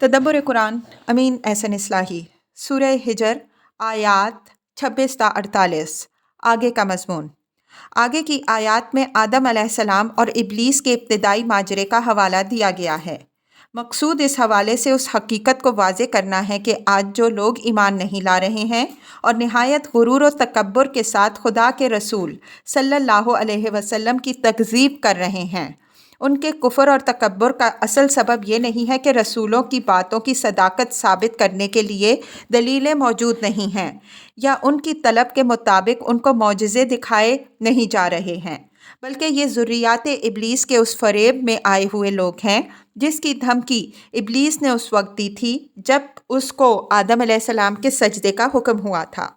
تدبر قرآن امین احسن اصلاحی سورہ ہجر آیات 26 تا 48 آگے کا مضمون۔ آگے کی آیات میں آدم علیہ السلام اور ابلیس کے ابتدائی ماجرے کا حوالہ دیا گیا ہے۔ مقصود اس حوالے سے اس حقیقت کو واضح کرنا ہے کہ آج جو لوگ ایمان نہیں لا رہے ہیں اور نہایت غرور و تکبر کے ساتھ خدا کے رسول صلی اللہ علیہ وسلم کی تکذیب کر رہے ہیں، ان کے کفر اور تکبر کا اصل سبب یہ نہیں ہے کہ رسولوں کی باتوں کی صداقت ثابت کرنے کے لیے دلیلیں موجود نہیں ہیں یا ان کی طلب کے مطابق ان کو معجزے دکھائے نہیں جا رہے ہیں، بلکہ یہ ذریات ابلیس کے اس فریب میں آئے ہوئے لوگ ہیں جس کی دھمکی ابلیس نے اس وقت دی تھی جب اس کو آدم علیہ السلام کے سجدے کا حکم ہوا تھا۔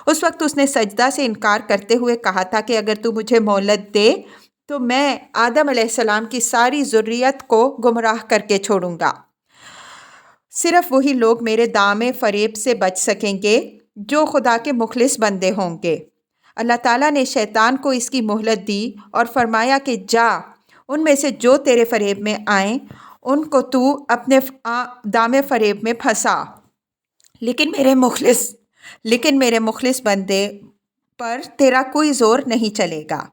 اس وقت اس نے سجدہ سے انکار کرتے ہوئے کہا تھا کہ اگر تو مجھے مہلت دے تو میں آدم علیہ السلام کی ساری ذریت کو گمراہ کر کے چھوڑوں گا۔ صرف وہی لوگ میرے دام فریب سے بچ سکیں گے جو خدا کے مخلص بندے ہوں گے۔ اللہ تعالیٰ نے شیطان کو اس کی مہلت دی اور فرمایا کہ جا، ان میں سے جو تیرے فریب میں آئیں ان کو تو اپنے دام فریب میں پھنسا، لیکن میرے مخلص بندے پر تیرا کوئی زور نہیں چلے گا۔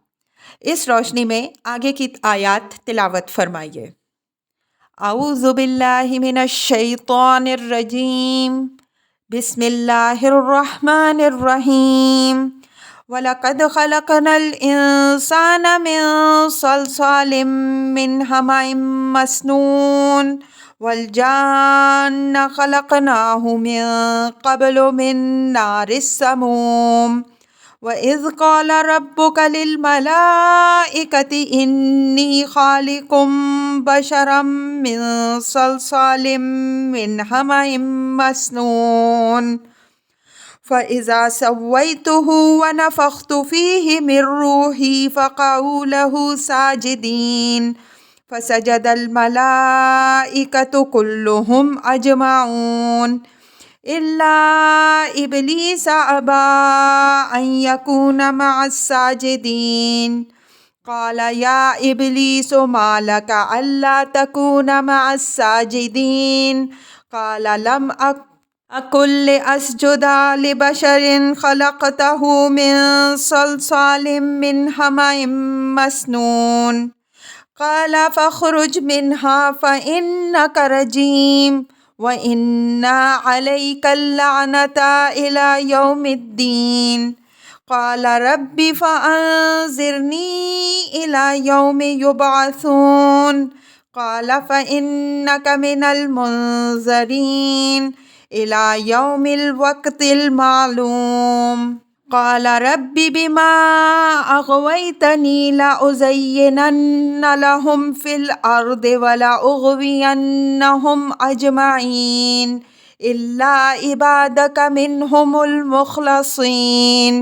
اس روشنی میں آگے کی آیات تلاوت فرمائیے۔ اعوذ باللہ من الشیطان الرجیم، بسم اللہ الرحمن الرحیم۔ وَلَقَدْ خَلَقْنَا الْإِنسَانَ مِنْ صَلْصَالٍ مِّنْ حَمَإٍ مَّسْنُونٍ وَالْجَانَّ خَلَقْنَاهُ مِن قَبْلُ مِن نَّارِ السَّمُومِ وَإِذْ قَالَ رَبُّكَ لِلْمَلَائِكَةِ إِنِّي خَالِقٌ بَشَرًا مِّن صَلْصَالٍ مِّنْ حَمَإٍ مَّسْنُونٍ فَإِذَا سَوَّيْتُهُ وَنَفَخْتُ فِيهِ مِن رُّوحِي فَقَعُوا لَهُ سَاجِدِينَ فَسَجَدَ الْمَلَائِكَةُ كُلُّهُمْ أَجْمَعُونَ إِلَّا إِبْلِيسَ أَبَىٰ أَن يَكُونَ مَعَ السَّاجِدِينَ قَالَ يَا إِبْلِيسُ مَا لَكَ أَلَّا تَكُونَ مَعَ السَّاجِدِينَ قَالَ لَمْ أَكُن لِّأَسْجُدَ لِبَشَرٍ خَلَقْتَهُ مِن صَلْصَالٍ مِّنْ حَمَإٍ مَّسْنُونٍ قَالَ فَاخْرُجْ مِنْهَا فَإِنَّكَ رَجِيمٌ وَإِنَّ عَلَيْكَ اللَّعْنَةَ إِلَى يَوْمِ الدِّينِ قَالَ رَبِّ فَأَنظِرْنِي إِلَى يَوْمِ يُبْعَثُونَ قَالَ فَإِنَّكَ مِنَ الْمُنظَرِينَ إِلَى يَوْمِ الْوَقْتِ الْمَعْلُومِ قَالَ رَبِّ بِمَا أَغْوَيْتَنِي لَأُزَيِّنَنَّ لَهُمْ فِي الْأَرْضِ وَلَأُغْوِيَنَّهُمْ أَجْمَعِينَ إِلَّا عِبَادَكَ مِنْهُمُ الْمُخْلَصِينَ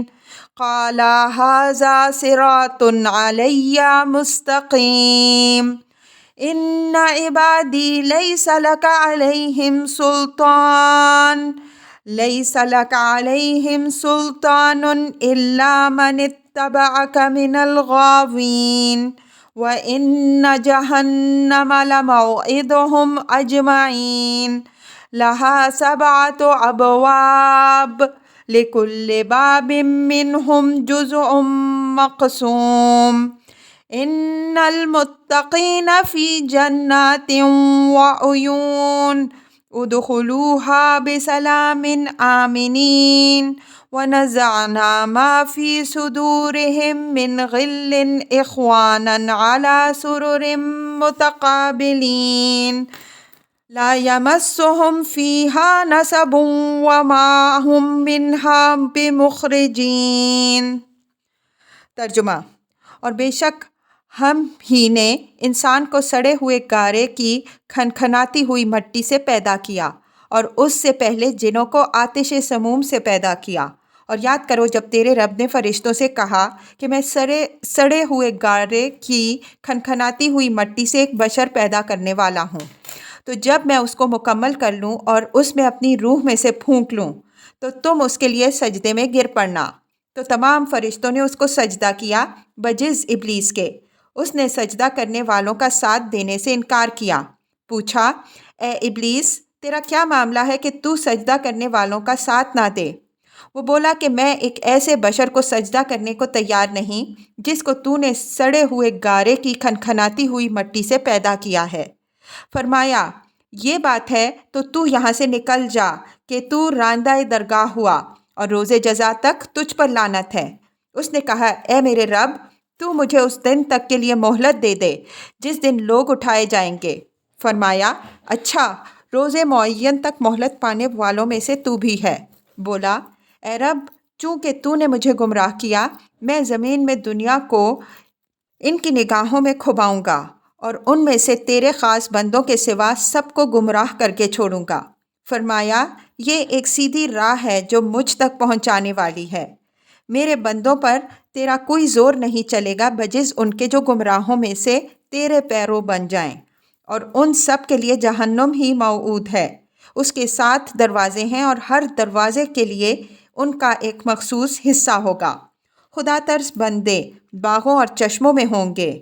قَالَ هَٰذَا صِرَاطٌ عَلَيَّ مُسْتَقِيمٌ إِنَّ عِبَادِي لَيْسَ لَكَ عَلَيْهِمْ سُلْطَانٌ إِلَّا مَنِ اتَّبَعَكَ مِنَ الْغَاوِينَ وَإِنَّ جَهَنَّمَ لَمَوْعِدُهُمْ أَجْمَعِينَ لَهَا 7 أَبْوَابٍ لِكُلِّ بَابٍ مِّنْهُمْ جُزْءٌ مَّقْسُومٌ إِنَّ الْمُتَّقِينَ فِي جَنَّاتٍ وَعُيُونٍ ادْخُلُوهَا بِسَلَامٍ آمِنِينَ وَنَزَعْنَا مَا فِي صُدُورِهِم مِّنْ غِلٍّ إِخْوَانًا عَلَىٰ سُرُرٍ مُّتَقَابِلِينَ لَا يَمَسُّهُمْ فِيهَا نَصَبٌ وَمَا هُم مِّنْهَا بِمُخْرَجِينَ۔ ترجمہ۔ اور بے شک ہم ہی نے انسان کو سڑے ہوئے گارے کی کھنکھناتی ہوئی مٹی سے پیدا کیا اور اس سے پہلے جنوں کو آتش سموم سے پیدا کیا، اور یاد کرو جب تیرے رب نے فرشتوں سے کہا کہ میں سڑے ہوئے گارے کی کھنکھناتی ہوئی مٹی سے ایک بشر پیدا کرنے والا ہوں، تو جب میں اس کو مکمل کر لوں اور اس میں اپنی روح میں سے پھونک لوں تو تم اس کے لیے سجدے میں گر پڑنا۔ تو تمام فرشتوں نے اس کو سجدہ کیا بجز ابلیس کے۔ اس نے سجدہ کرنے والوں کا ساتھ دینے سے انکار کیا۔ پوچھا، اے ابلیس، تیرا کیا معاملہ ہے کہ تو سجدہ کرنے والوں کا ساتھ نہ دے؟ وہ بولا کہ میں ایک ایسے بشر کو سجدہ کرنے کو تیار نہیں جس کو تو نے سڑے ہوئے گارے کی کھنکھناتی ہوئی مٹی سے پیدا کیا ہے۔ فرمایا یہ بات ہے تو یہاں سے نکل جا کہ تو راندہ درگاہ ہوا اور روز جزا تک تجھ پر لعنت ہے۔ اس نے کہا اے میرے رب تو مجھے اس دن تک کے لیے مہلت دے دے جس دن لوگ اٹھائے جائیں گے۔ فرمایا اچھا، روز معین تک مہلت پانے والوں میں سے تو بھی ہے۔ بولا اے رب چونکہ تو نے مجھے گمراہ کیا، میں زمین میں دنیا کو ان کی نگاہوں میں کھباؤں گا اور ان میں سے تیرے خاص بندوں کے سوا سب کو گمراہ کر کے چھوڑوں گا۔ فرمایا یہ ایک سیدھی راہ ہے جو مجھ تک پہنچانے والی ہے۔ میرے بندوں پر تیرا کوئی زور نہیں چلے گا بجز ان کے جو گمراہوں میں سے تیرے پیرو بن جائیں، اور ان سب کے لیے جہنم ہی موعود ہے۔ اس کے 7 دروازے ہیں اور ہر دروازے کے لیے ان کا ایک مخصوص حصہ ہوگا۔ خدا ترس بندے باغوں اور چشموں میں ہوں گے،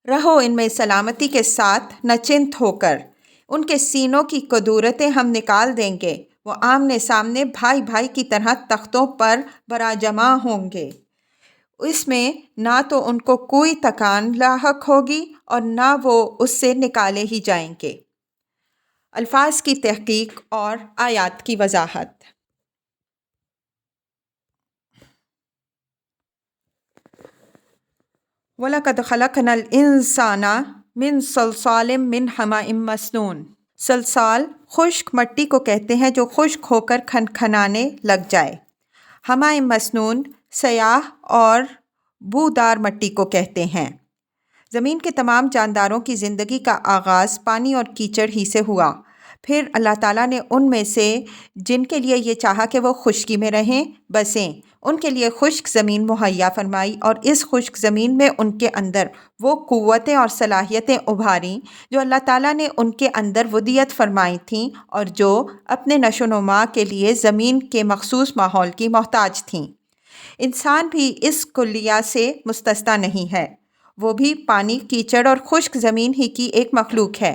رہو ان میں سلامتی کے ساتھ نچنت ہو کر۔ ان کے سینوں کی کدورتیں ہم نکال دیں گے، وہ آمنے سامنے بھائی بھائی کی طرح تختوں پر براجمع ہوں گے۔ اس میں نہ تو ان کو کوئی تکان لاحق ہوگی اور نہ وہ اس سے نکالے ہی جائیں گے۔ الفاظ کی تحقیق اور آیات کی وضاحت۔ وَلَقَدْ خَلَقْنَا الْإِنسَانَ مِنْ صَلْصَالٍ مِنْ حَمَإٍ مَسْنُونٍ۔ صلصال خشک مٹی کو کہتے ہیں جو خشک ہو کر کھنکھنانے لگ جائے۔ حمائم مسنون سیاہ اور بودار مٹی کو کہتے ہیں۔ زمین کے تمام جانداروں کی زندگی کا آغاز پانی اور کیچڑ ہی سے ہوا، پھر اللہ تعالیٰ نے ان میں سے جن کے لیے یہ چاہا کہ وہ خشکی میں رہیں بسیں ان کے لیے خشک زمین مہیا فرمائی، اور اس خشک زمین میں ان کے اندر وہ قوتیں اور صلاحیتیں ابھاریں جو اللہ تعالیٰ نے ان کے اندر ودیت فرمائی تھیں اور جو اپنے نشو و نما کے لیے زمین کے مخصوص ماحول کی محتاج تھیں۔ انسان بھی اس کلیہ سے مستثنیٰ نہیں ہے، وہ بھی پانی، کیچڑ اور خشک زمین ہی کی ایک مخلوق ہے۔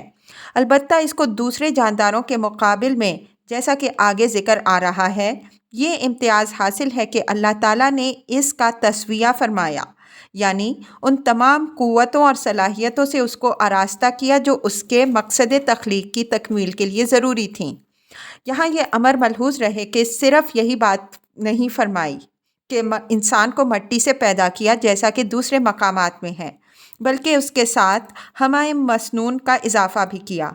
البتہ اس کو دوسرے جانداروں کے مقابل میں، جیسا کہ آگے ذکر آ رہا ہے، یہ امتیاز حاصل ہے کہ اللہ تعالیٰ نے اس کا تسویہ فرمایا، یعنی ان تمام قوتوں اور صلاحیتوں سے اس کو آراستہ کیا جو اس کے مقصد تخلیق کی تکمیل کے لیے ضروری تھیں۔ یہاں یہ امر ملحوظ رہے کہ صرف یہی بات نہیں فرمائی کہ انسان کو مٹی سے پیدا کیا جیسا کہ دوسرے مقامات میں ہے، بلکہ اس کے ساتھ حمائم مسنون کا اضافہ بھی کیا۔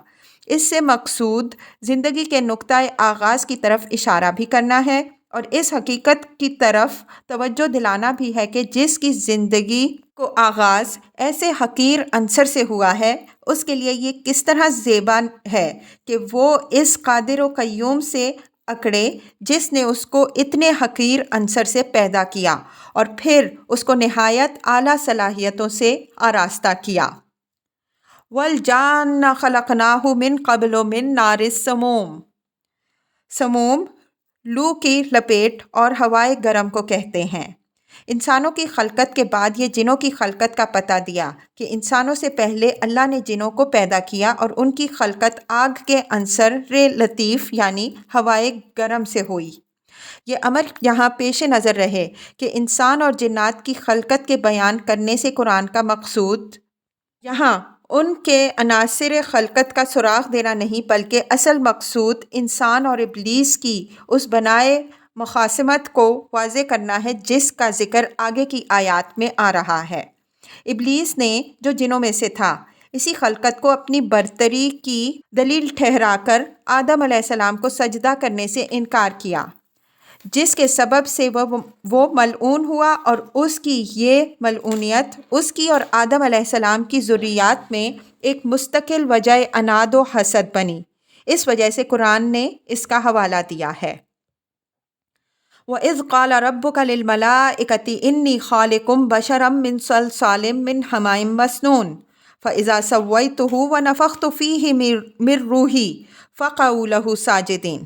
اس سے مقصود زندگی کے نقطۂ آغاز کی طرف اشارہ بھی کرنا ہے اور اس حقیقت کی طرف توجہ دلانا بھی ہے کہ جس کی زندگی کو آغاز ایسے حقیر عنصر سے ہوا ہے، اس کے لیے یہ کس طرح زیبا ہے کہ وہ اس قادر و قیوم سے اکڑے جس نے اس کو اتنے حقیر عنصر سے پیدا کیا اور پھر اس کو نہایت اعلیٰ صلاحیتوں سے آراستہ کیا۔ وَالْجَانَّ خَلَقْنَاهُ مِنْ قَبْلُ مِنْ نَارِ السَّمُومِ۔ سموم لو کی لپیٹ اور ہوائے گرم کو کہتے ہیں۔ انسانوں کی خلقت کے بعد یہ جنوں کی خلقت کا پتہ دیا کہ انسانوں سے پہلے اللہ نے جنوں کو پیدا کیا اور ان کی خلقت آگ کے عنصر لطیف یعنی ہوائے گرم سے ہوئی۔ یہ امر یہاں پیش نظر رہے کہ انسان اور جنات کی خلقت کے بیان کرنے سے قرآن کا مقصود یہاں ان کے عناصر خلقت کا سراغ دینا نہیں، بلکہ اصل مقصود انسان اور ابلیس کی اس بنائے مخاصمت کو واضح کرنا ہے جس کا ذکر آگے کی آیات میں آ رہا ہے۔ ابلیس نے جو جنوں میں سے تھا، اسی خلقت کو اپنی برتری کی دلیل ٹھہرا کر آدم علیہ السلام کو سجدہ کرنے سے انکار کیا، جس کے سبب سے وہ ملعون ہوا، اور اس کی یہ ملعونیت اس کی اور آدم علیہ السلام کی ذریات میں ایک مستقل وجہ عناد و حسد بنی۔ اس وجہ سے قرآن نے اس کا حوالہ دیا ہے۔ وَإِذْ قَالَ رَبُّكَ لِلْمَلَائِكَةِ إِنِّي خَالِقٌ بَشَرًا مِّن صَلْصَالٍ مِّنْ حَمَإٍ مَّسْنُونٍ فَإِذَا سَوَّيْتُهُ وَنَفَخْتُ فِيهِ مِن رُّوحِي فَقَعُوا لَهُ سَاجِدِينَ۔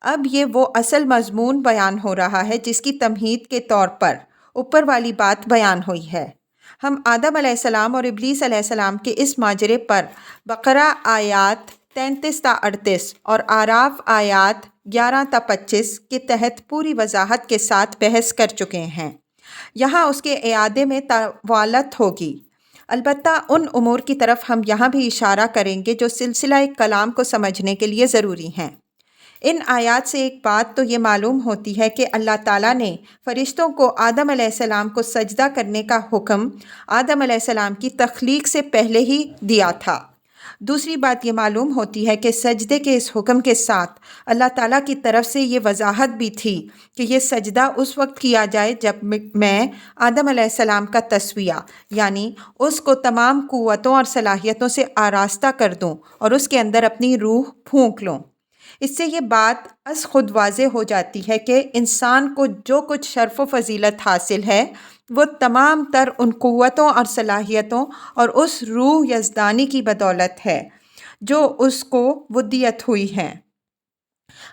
اب یہ وہ اصل مضمون بیان ہو رہا ہے جس کی تمہید کے طور پر اوپر والی بات بیان ہوئی ہے۔ ہم آدم علیہ السلام اور ابلیس علیہ السلام کے اس ماجرے پر بقرہ آیات 33 تا 38 اور آراف آیات 11 تا 25 کے تحت پوری وضاحت کے ساتھ بحث کر چکے ہیں۔ یہاں اس کے اعادے میں طوالت ہوگی، البتہ ان امور کی طرف ہم یہاں بھی اشارہ کریں گے جو سلسلہ کلام کو سمجھنے کے لیے ضروری ہیں۔ ان آیات سے ایک بات تو یہ معلوم ہوتی ہے کہ اللہ تعالیٰ نے فرشتوں کو آدم علیہ السلام کو سجدہ کرنے کا حکم آدم علیہ السلام کی تخلیق سے پہلے ہی دیا تھا۔ دوسری بات یہ معلوم ہوتی ہے کہ سجدے کے اس حکم کے ساتھ اللہ تعالیٰ کی طرف سے یہ وضاحت بھی تھی کہ یہ سجدہ اس وقت کیا جائے جب میں آدم علیہ السلام کا تسویہ، یعنی اس کو تمام قوتوں اور صلاحیتوں سے آراستہ کر دوں اور اس کے اندر اپنی روح پھونک لوں۔ اس سے یہ بات از خود واضح ہو جاتی ہے کہ انسان کو جو کچھ شرف و فضیلت حاصل ہے وہ تمام تر ان قوتوں اور صلاحیتوں اور اس روح یزدانی کی بدولت ہے جو اس کو ودیت ہوئی ہیں۔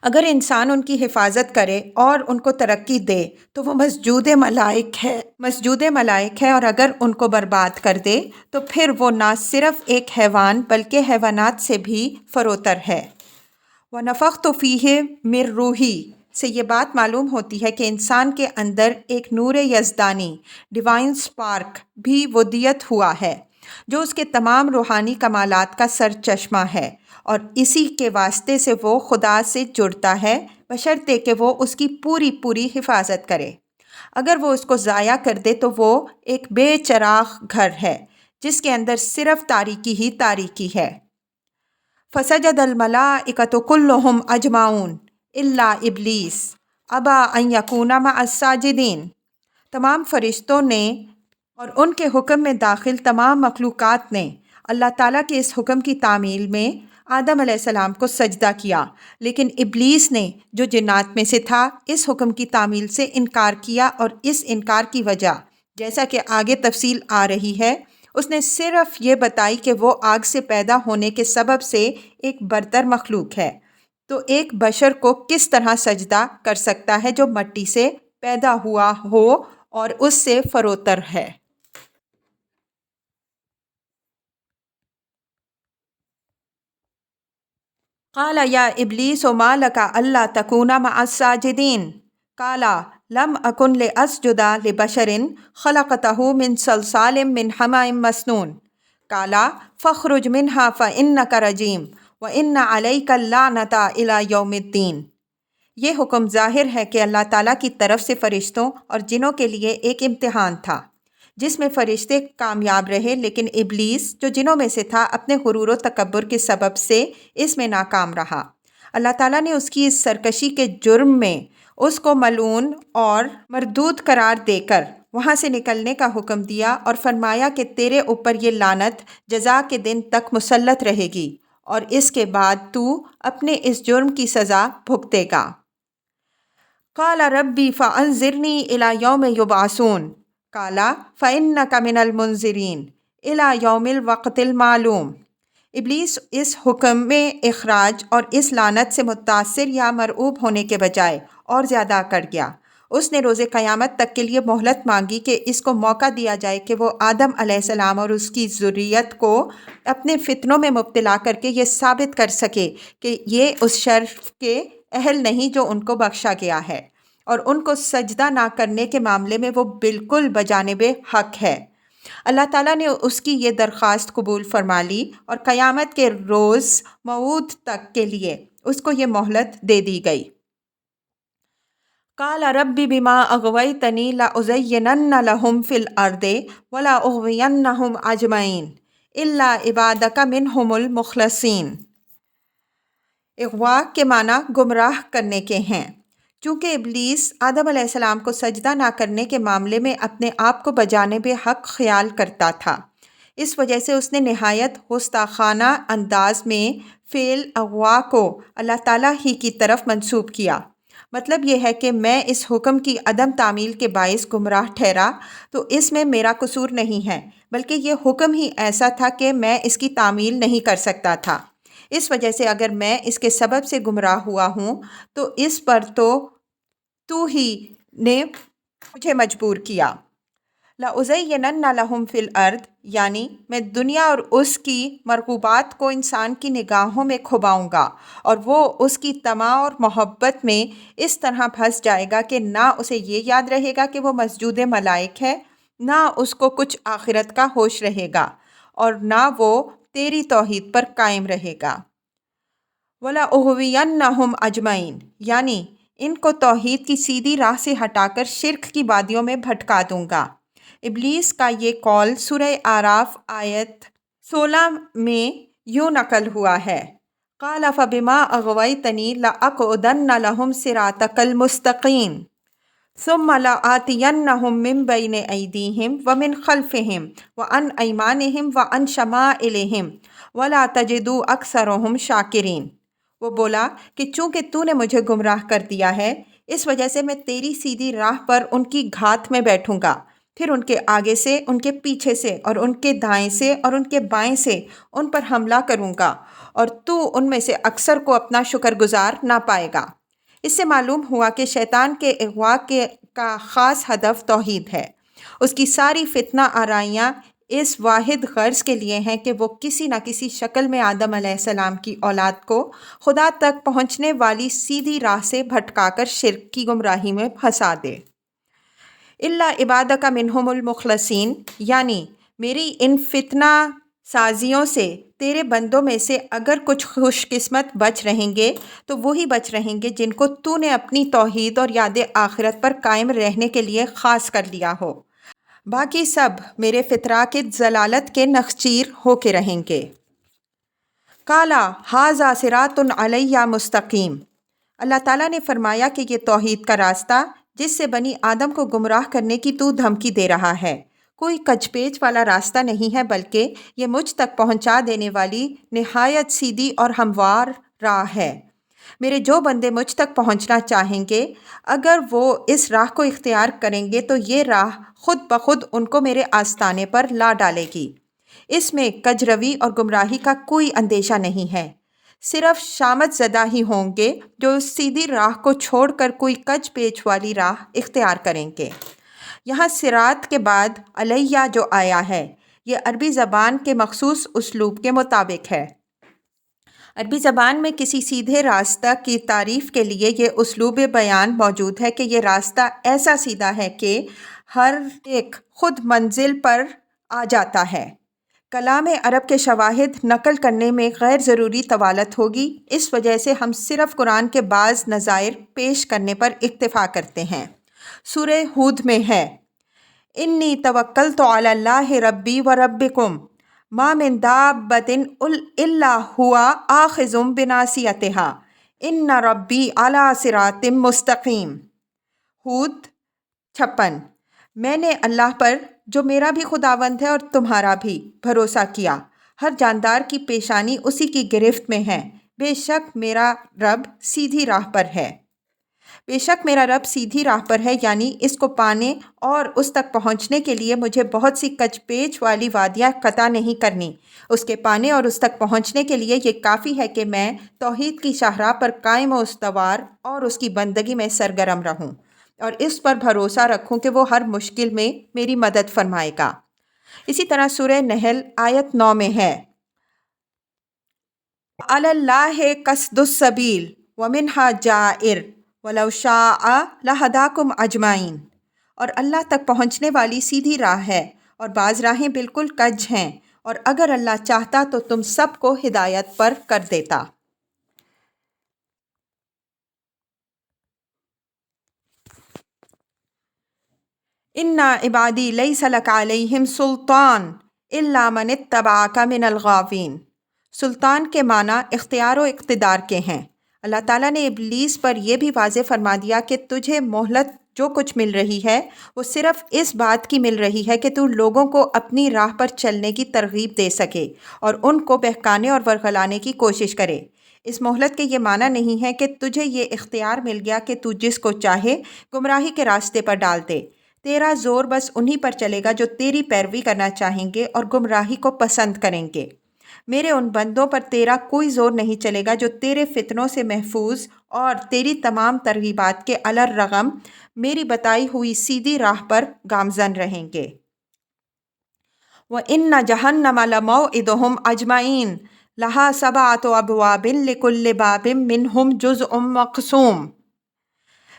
اگر انسان ان کی حفاظت کرے اور ان کو ترقی دے تو وہ مسجود ملائک ہے اور اگر ان کو برباد کر دے تو پھر وہ نہ صرف ایک حیوان بلکہ حیوانات سے بھی فروتر ہے۔ وَنَفَخْتُ فِيهِ مِن رُوحِي سے یہ بات معلوم ہوتی ہے کہ انسان کے اندر ایک نور یزدانی ڈیوائن سپارک بھی ودیت ہوا ہے جو اس کے تمام روحانی کمالات کا سر چشمہ ہے، اور اسی کے واسطے سے وہ خدا سے جڑتا ہے بشرطے کہ وہ اس کی پوری حفاظت کرے۔ اگر وہ اس کو ضائع کر دے تو وہ ایک بے چراغ گھر ہے جس کے اندر صرف تاریکی ہی تاریکی ہے۔ فسجد الملائکۃ کلہم اجمعون الا ابلیس ابا ان یکون مع الساجدین، تمام فرشتوں نے اور ان کے حکم میں داخل تمام مخلوقات نے اللہ تعالیٰ کے اس حکم کی تعمیل میں آدم علیہ السلام کو سجدہ کیا، لیکن ابلیس نے جو جنات میں سے تھا اس حکم کی تعمیل سے انکار کیا، اور اس انکار کی وجہ جیسا کہ آگے تفصیل آ رہی ہے اس نے صرف یہ بتائی کہ وہ آگ سے پیدا ہونے کے سبب سے ایک برتر مخلوق ہے، تو ایک بشر کو کس طرح سجدہ کر سکتا ہے جو مٹی سے پیدا ہوا ہو اور اس سے فروتر ہے۔ قال یا ابلیس ما لک الا تکون مع الساجدین قال لم اکن لاسجد لبشر خلقته من صلصال من حمأ مسنون قال فاخرج منها فانک رجیم وان علیک اللعنۃ الی یوم الدین۔ یہ حکم ظاہر ہے کہ اللہ تعالیٰ کی طرف سے فرشتوں اور جنوں کے لیے ایک امتحان تھا جس میں فرشتے کامیاب رہے، لیکن ابلیس جو جنوں میں سے تھا اپنے غرور و تکبر کے سبب سے اس میں ناکام رہا۔ اللہ تعالیٰ نے اس کی اس سرکشی کے جرم میں اس کو ملعون اور مردود قرار دے کر وہاں سے نکلنے کا حکم دیا اور فرمایا کہ تیرے اوپر یہ لعنت جزا کے دن تک مسلط رہے گی اور اس کے بعد تو اپنے اس جرم کی سزا بھگتے گا۔ قال ربی فانظرنی الی یوم یبعثون قال فانک من المنظرین الی یوم الوقت المعلوم۔ ابلیس اس حکم میں اخراج اور اس لعنت سے متاثر یا مرعوب ہونے کے بجائے اور زیادہ اکڑ گیا۔ اس نے روز قیامت تک کے لیے مہلت مانگی کہ اس کو موقع دیا جائے کہ وہ آدم علیہ السلام اور اس کی ذریت کو اپنے فتنوں میں مبتلا کر کے یہ ثابت کر سکے کہ یہ اس شرف کے اہل نہیں جو ان کو بخشا گیا ہے، اور ان کو سجدہ نہ کرنے کے معاملے میں وہ بالکل بجانب حق ہے۔ اللہ تعالیٰ نے اس کی یہ درخواست قبول فرما لی اور قیامت کے روز موعود تک کے لیے اس کو یہ مہلت دے دی گئی۔ قال رب بما اغویتنی لازینن لہم فی الارض ولاغوینہم اجمعین الا عبادک منہم المخلصین۔ اغوا کے معنی گمراہ کرنے کے ہیں۔ چونکہ ابلیس آدم علیہ السلام کو سجدہ نہ کرنے کے معاملے میں اپنے آپ کو بجانب حق خیال کرتا تھا، اس وجہ سے اس نے نہایت گستاخانہ انداز میں فعل اغوا کو اللہ تعالیٰ ہی کی طرف منسوب کیا۔ مطلب یہ ہے کہ میں اس حکم کی عدم تعمیل کے باعث گمراہ ٹھہرا تو اس میں میرا قصور نہیں ہے، بلکہ یہ حکم ہی ایسا تھا کہ میں اس کی تعمیل نہیں کر سکتا تھا۔ اس وجہ سے اگر میں اس کے سبب سے گمراہ ہوا ہوں تو اس پر تو ہی نے مجھے مجبور کیا۔ لَأُزَيِّنَنَّ لَهُمْ فِي الْأَرْضِ، یعنی میں دنیا اور اس کی مرغوبات کو انسان کی نگاہوں میں کھباؤں گا، اور وہ اس کی طمع اور محبت میں اس طرح پھنس جائے گا کہ نہ اسے یہ یاد رہے گا کہ وہ مسجود ملائک ہے، نہ اس کو کچھ آخرت کا ہوش رہے گا، اور نہ وہ تیری توحید پر قائم رہے گا۔ وَلَأُغْوِيَنَّهُمْ أَجْمَعِينَ، یعنی ان کو توحید کی سیدھی راہ سے ہٹا کر شرک کی وادیوں میں بھٹکا دوں گا۔ ابلیس کا یہ قول سورہ اعراف آیت 16 میں یوں نقل ہوا ہے، قَالَ فَبِمَا أَغْوَيْتَنِي لَأَقْعُدَنَّ لَهُمْ صِرَاطَكَ الْمُسْتَقِيمَ ثُمَّ لَآتِيَنَّهُمْ مِنْ بَيْنِ أَيْدِيهِمْ وَمِنْ خَلْفِهِمْ وَعَنْ أَيْمَانِهِمْ وَعَنْ شَمَائِلِهِمْ وَلَا تَجِدُ أَكْثَرَهُمْ شَاكِرِينَ۔ وہ بولا کہ چونکہ تو نے مجھے گمراہ کر دیا ہے، اس وجہ سے میں تیری سیدھی راہ پر ان کی گھات میں بیٹھوں گا، پھر ان کے آگے سے، ان کے پیچھے سے، اور ان کے دائیں سے اور ان کے بائیں سے ان پر حملہ کروں گا، اور تو ان میں سے اکثر کو اپنا شکر گزار نہ پائے گا۔ اس سے معلوم ہوا کہ شیطان کے اغوا کا خاص ہدف توحید ہے۔ اس کی ساری فتنہ آرائیاں اس واحد غرض کے لیے ہیں کہ وہ کسی نہ کسی شکل میں آدم علیہ السلام کی اولاد کو خدا تک پہنچنے والی سیدھی راہ سے بھٹکا کر شرک کی گمراہی میں پھنسا دے۔ الا عبادک منہم المخلصین، یعنی میری ان فتنہ سازیوں سے تیرے بندوں میں سے اگر کچھ خوش قسمت بچ رہیں گے تو وہی بچ رہیں گے جن کو تو نے اپنی توحید اور یاد آخرت پر قائم رہنے کے لیے خاص کر لیا ہو، باقی سب میرے فترا کے ضلالت کے نخچیر ہو کے رہیں گے۔ قَالَ هَٰذَا صِرَاطٌ عَلَيَّ مُسْتَقِيمٌ، اللہ تعالیٰ نے فرمایا کہ یہ توحید کا راستہ جس سے بنی آدم کو گمراہ کرنے کی تو دھمکی دے رہا ہے، کوئی کچ پیچ والا راستہ نہیں ہے، بلکہ یہ مجھ تک پہنچا دینے والی نہایت سیدھی اور ہموار راہ ہے۔ میرے جو بندے مجھ تک پہنچنا چاہیں گے، اگر وہ اس راہ کو اختیار کریں گے تو یہ راہ خود بخود ان کو میرے آستانے پر لا ڈالے گی۔ اس میں کج روی اور گمراہی کا کوئی اندیشہ نہیں ہے، صرف شامت زدہ ہی ہوں گے جو سیدھی راہ کو چھوڑ کر کوئی کج پیچ والی راہ اختیار کریں گے۔ یہاں صراط کے بعد علیہ جو آیا ہے، یہ عربی زبان کے مخصوص اسلوب کے مطابق ہے۔ عربی زبان میں کسی سیدھے راستہ کی تعریف کے لیے یہ اسلوب بیان موجود ہے کہ یہ راستہ ایسا سیدھا ہے کہ ہر ایک خود منزل پر آ جاتا ہے۔ کلام عرب کے شواہد نقل کرنے میں غیر ضروری طوالت ہوگی، اس وجہ سے ہم صرف قرآن کے بعض نظائر پیش کرنے پر اکتفا کرتے ہیں۔ سورہ ہود میں ہے، انی توکلت علی اللہ ربی و ربکم ما من دابۃ الا هو آخذ بناصیتها ان ربی علی صراط مستقیم۔ ہود 56۔ میں نے اللہ پر جو میرا بھی خداوند ہے اور تمہارا بھی بھروسہ کیا، ہر جاندار کی پیشانی اسی کی گرفت میں ہے، بے شک میرا رب سیدھی راہ پر ہے۔ بے شک میرا رب سیدھی راہ پر ہے، یعنی اس کو پانے اور اس تک پہنچنے کے لیے مجھے بہت سی کچ پیچ والی وادیاں قطع نہیں کرنی۔ اس کے پانے اور اس تک پہنچنے کے لیے یہ کافی ہے کہ میں توحید کی شاہراہ پر قائم و استوار اور اس کی بندگی میں سرگرم رہوں اور اس پر بھروسہ رکھوں کہ وہ ہر مشکل میں میری مدد فرمائے گا۔ اسی طرح سورہ نحل آیت 9 میں ہے، عَلَى اللَّهِ قَصْدُ السَّبِيلِ وَمِنْهَا جَائِرٌ وَلَوْ شَاءَ لَهَدَاكُمْ أَجْمَعِينَ، اور اللہ تک پہنچنے والی سیدھی راہ ہے اور بعض راہیں بالکل کج ہیں، اور اگر اللہ چاہتا تو تم سب کو ہدایت پر کر دیتا۔ اِنَّ عِبَادِي لَيْسَ لَكَ عَلَيْهِمْ سُلْطَانٌ إِلَّا مَنِ اتَّبَعَكَ مِنَ الْغَاوِينَ۔ سلطان کے معنی اختیار و اقتدار کے ہیں۔ اللہ تعالیٰ نے ابلیس پر یہ بھی واضح فرما دیا کہ تجھے مہلت جو کچھ مل رہی ہے وہ صرف اس بات کی مل رہی ہے کہ تو لوگوں کو اپنی راہ پر چلنے کی ترغیب دے سکے اور ان کو بہکانے اور ورغلانے کی کوشش کرے۔ اس مہلت کے یہ معنی نہیں ہے کہ تجھے یہ اختیار مل گیا کہ تو جس کو چاہے گمراہی کے راستے پر ڈال دے۔ تیرا زور بس انہی پر چلے گا جو تیری پیروی کرنا چاہیں گے اور گمراہی کو پسند کریں گے۔ میرے ان بندوں پر تیرا کوئی زور نہیں چلے گا جو تیرے فتنوں سے محفوظ اور تیری تمام ترغیبات کے علی الرغم میری بتائی ہوئی سیدھی راہ پر گامزن رہیں گے۔ وَإِنَّ جَهَنَّمَ لَمَوْعِدُهُمْ أَجْمَعِينَ لَهَا سَبْعَةُ أَبْوَابٍ لِكُلِّ بَابٍ مِّنْهُمْ جُزْءٌ مَّقْسُومٌ۔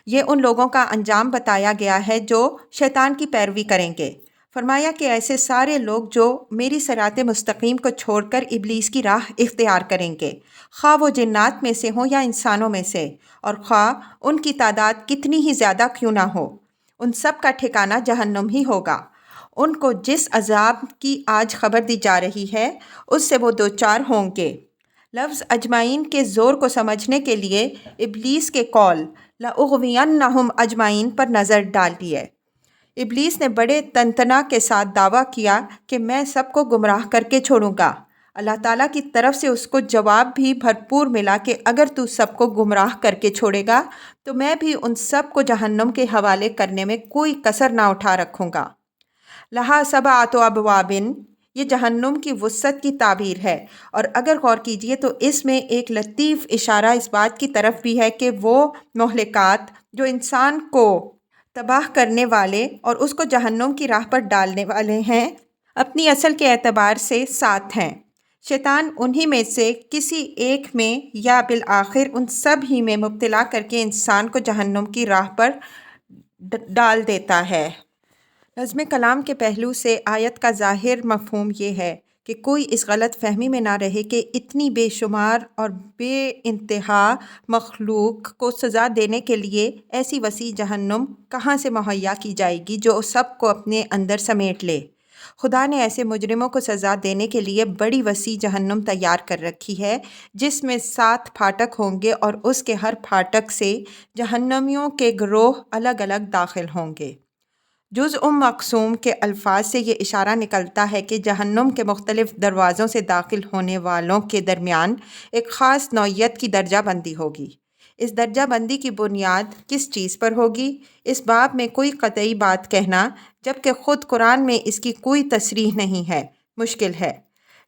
یہ ان لوگوں کا انجام بتایا گیا ہے جو شیطان کی پیروی کریں گے۔ فرمایا کہ ایسے سارے لوگ جو میری صراط مستقیم کو چھوڑ کر ابلیس کی راہ اختیار کریں گے، خواہ وہ جنات میں سے ہوں یا انسانوں میں سے، اور خواہ ان کی تعداد کتنی ہی زیادہ کیوں نہ ہو، ان سب کا ٹھکانہ جہنم ہی ہوگا۔ ان کو جس عذاب کی آج خبر دی جا رہی ہے اس سے وہ دوچار ہوں گے۔ لفظ اجمعین کے زور کو سمجھنے کے لیے ابلیس کے قول لَأُغْوِيَنَّهُمْ اجمعین پر نظر ڈالتی ہے۔ ابلیس نے بڑے تنتنا کے ساتھ دعویٰ کیا کہ میں سب کو گمراہ کر کے چھوڑوں گا۔ اللہ تعالیٰ کی طرف سے اس کو جواب بھی بھرپور ملا کہ اگر تو سب کو گمراہ کر کے چھوڑے گا تو میں بھی ان سب کو جہنم کے حوالے کرنے میں کوئی کسر نہ اٹھا رکھوں گا۔ لہا سبعۃ ابواب، یہ جہنم کی وسعت کی تعبیر ہے، اور اگر غور کیجئے تو اس میں ایک لطیف اشارہ اس بات کی طرف بھی ہے کہ وہ مہلکات جو انسان کو تباہ کرنے والے اور اس کو جہنم کی راہ پر ڈالنے والے ہیں، اپنی اصل کے اعتبار سے 7 ہیں۔ شیطان انہی میں سے کسی ایک میں یا بالآخر ان سب ہی میں مبتلا کر کے انسان کو جہنم کی راہ پر ڈال دیتا ہے۔ نظم کلام کے پہلو سے آیت کا ظاہر مفہوم یہ ہے کہ کوئی اس غلط فہمی میں نہ رہے کہ اتنی بے شمار اور بے انتہا مخلوق کو سزا دینے کے لیے ایسی وسیع جہنم کہاں سے مہیا کی جائے گی جو سب کو اپنے اندر سمیٹ لے۔ خدا نے ایسے مجرموں کو سزا دینے کے لیے بڑی وسیع جہنم تیار کر رکھی ہے جس میں 7 پھاٹک ہوں گے، اور اس کے ہر پھاٹک سے جہنمیوں کے گروہ الگ الگ داخل ہوں گے۔ جزء مقسوم کے الفاظ سے یہ اشارہ نکلتا ہے کہ جہنم کے مختلف دروازوں سے داخل ہونے والوں کے درمیان ایک خاص نوعیت کی درجہ بندی ہوگی۔ اس درجہ بندی کی بنیاد کس چیز پر ہوگی؟ اس باب میں کوئی قطعی بات کہنا، جبکہ خود قرآن میں اس کی کوئی تصریح نہیں ہے، مشکل ہے۔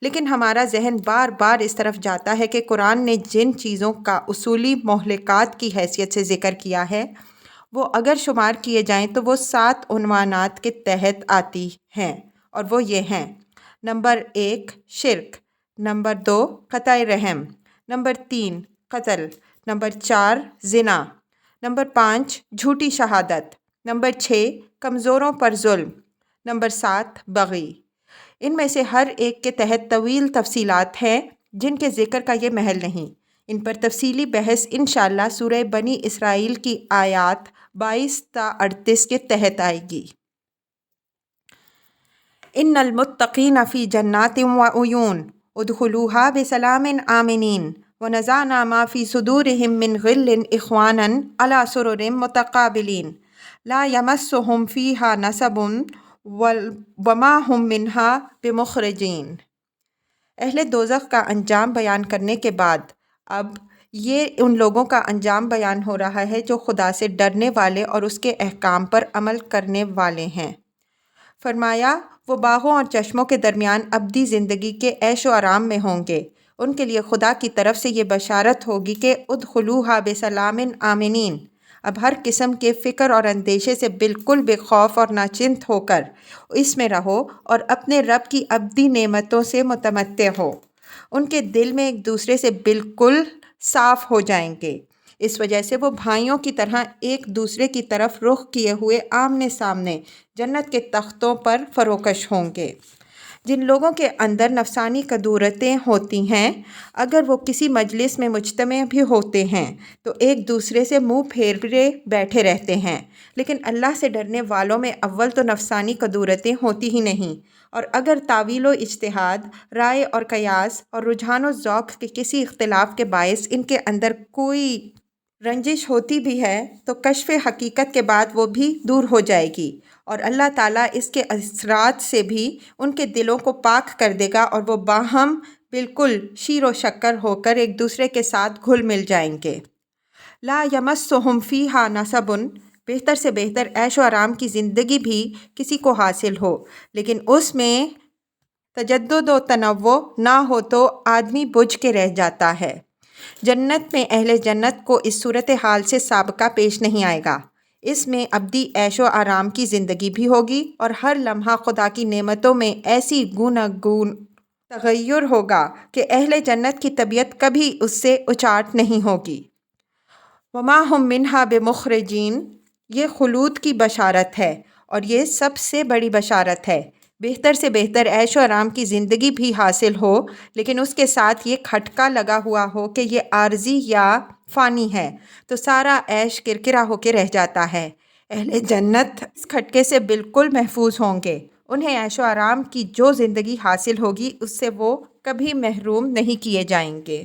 لیکن ہمارا ذہن بار بار اس طرف جاتا ہے کہ قرآن نے جن چیزوں کا اصولی مہلکات کی حیثیت سے ذکر کیا ہے وہ اگر شمار کیے جائیں تو وہ 7 عنوانات کے تحت آتی ہیں، اور وہ یہ ہیں: نمبر 1 شرک، نمبر 2 قطع رحم، نمبر 3 قتل، نمبر 4 زنا، نمبر 5 جھوٹی شہادت، نمبر 6 کمزوروں پر ظلم، نمبر 7 بغی۔ ان میں سے ہر ایک کے تحت طویل تفصیلات ہیں جن کے ذکر کا یہ محل نہیں۔ ان پر تفصیلی بحث انشاءاللہ سورہ بنی اسرائیل کی آیات 22 تا 38 کے تحت آئے گی۔ ان المتقین فی جنات وعیون ادخلوها بسلام آمنین ونزعنا ما فی صدورہم من غل اخوانا علی سرر متقابلین لا یمسہم فیہا نصب وما ہم منہا بمخرجین۔ اہل دوزخ کا انجام بیان کرنے کے بعد اب یہ ان لوگوں کا انجام بیان ہو رہا ہے جو خدا سے ڈرنے والے اور اس کے احکام پر عمل کرنے والے ہیں۔ فرمایا وہ باغوں اور چشموں کے درمیان ابدی زندگی کے عیش و آرام میں ہوں گے۔ ان کے لیے خدا کی طرف سے یہ بشارت ہوگی کہ ادخلوها بسلام آمنین، اب ہر قسم کے فکر اور اندیشے سے بالکل بے خوف اور ناچنت ہو کر اس میں رہو اور اپنے رب کی ابدی نعمتوں سے متمتع ہو۔ ان کے دل میں ایک دوسرے سے بالکل صاف ہو جائیں گے، اس وجہ سے وہ بھائیوں کی طرح ایک دوسرے کی طرف رخ کیے ہوئے آمنے سامنے جنت کے تختوں پر فروکش ہوں گے۔ جن لوگوں کے اندر نفسانی قدورتیں ہوتی ہیں اگر وہ کسی مجلس میں مجتمع بھی ہوتے ہیں تو ایک دوسرے سے منہ پھیرے بیٹھے رہتے ہیں، لیکن اللہ سے ڈرنے والوں میں اول تو نفسانی قدورتیں ہوتی ہی نہیں، اور اگر تعویل و اجتہاد، رائے اور قیاس اور رجحان و ذوق کے کسی اختلاف کے باعث ان کے اندر کوئی رنجش ہوتی بھی ہے تو کشف حقیقت کے بعد وہ بھی دور ہو جائے گی، اور اللہ تعالیٰ اس کے اثرات سے بھی ان کے دلوں کو پاک کر دے گا اور وہ باہم بالکل شیر و شکر ہو کر ایک دوسرے کے ساتھ گھل مل جائیں گے۔ لا یمسہم فیہا نصب، بہتر سے بہتر عیش و آرام کی زندگی بھی کسی کو حاصل ہو لیکن اس میں تجدد و تنوع نہ ہو تو آدمی بجھ کے رہ جاتا ہے۔ جنت میں اہل جنت کو اس صورتحال سے سابقہ پیش نہیں آئے گا۔ اس میں ابدی عیش و آرام کی زندگی بھی ہوگی اور ہر لمحہ خدا کی نعمتوں میں ایسی گوناگون تغیر ہوگا کہ اہل جنت کی طبیعت کبھی اس سے اچاٹ نہیں ہوگی۔ وما ہم منہا بمخرجین، یہ خلود کی بشارت ہے اور یہ سب سے بڑی بشارت ہے۔ بہتر سے بہتر عیش و آرام کی زندگی بھی حاصل ہو، لیکن اس کے ساتھ یہ کھٹکا لگا ہوا ہو کہ یہ عارضی یا فانی ہے، تو سارا عیش کرکرا ہو کے رہ جاتا ہے۔ اہل جنت اس کھٹکے سے بالکل محفوظ ہوں گے۔ انہیں عیش و آرام کی جو زندگی حاصل ہوگی اس سے وہ کبھی محروم نہیں کیے جائیں گے۔